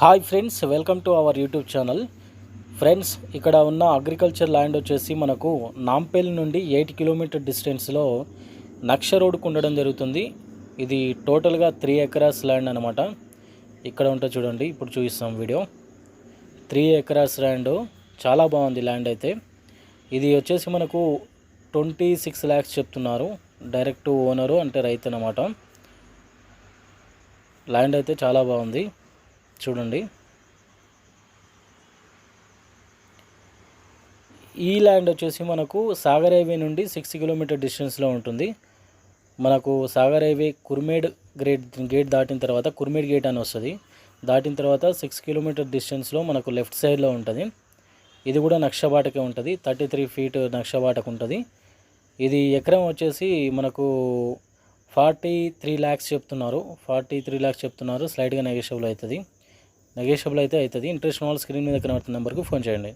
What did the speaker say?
Hi friends, welcome to our YouTube channel. Friends, ఇక్కడ ఉన్న agriculture land వచ్చేసి మనకు నాంపల్లి నుండి 8 కిలోమీటర్ డిస్టెన్స్లో నక్ష రోడ్కు ఉండడం జరుగుతుంది. ఇది టోటల్గా 3 ఎకరాస్ ల్యాండ్ అనమాట. ఇక్కడ ఉంటుంది చూడండి, ఇప్పుడు చూపిస్తాం వీడియో. 3 ఎకరాస్ ల్యాండ్, చాలా బాగుంది ల్యాండ్ అయితే. ఇది వచ్చేసి మనకు 26 lakhs చెప్తున్నారు. డైరెక్ట్ ఓనరు అంటే రైతు అనమాట. ల్యాండ్ అయితే చాలా బాగుంది చూడండి. ఈ ల్యాండ్ వచ్చేసి మనకు సాగర్ హైవే నుండి 6 కిలోమీటర్ డిస్టెన్స్లో ఉంటుంది. మనకు సాగర్ హైవే కుర్మేడ్ గేట్ దాటిన తర్వాత కుర్మేడ్ గేట్ అని వస్తుంది. దాటిన తర్వాత 6 కిలోమీటర్ డిస్టెన్స్లో మనకు లెఫ్ట్ సైడ్లో ఉంటుంది. ఇది కూడా నక్షబాటకే ఉంటుంది. 33 feet నక్షబాటకు ఉంటుంది. ఇది ఎకరం వచ్చేసి మనకు 43 lakhs చెప్తున్నారు. 43 lakhs చెప్తున్నారు. స్లైడ్గా నెగోషియబుల్ అయితే అవుతుంది. ఇంట్రెస్ట్ ఉన్న వాళ్ళు స్క్రీన్ మీద కనబడుతున్న నెంబర్కి ఫోన్ చేయండి.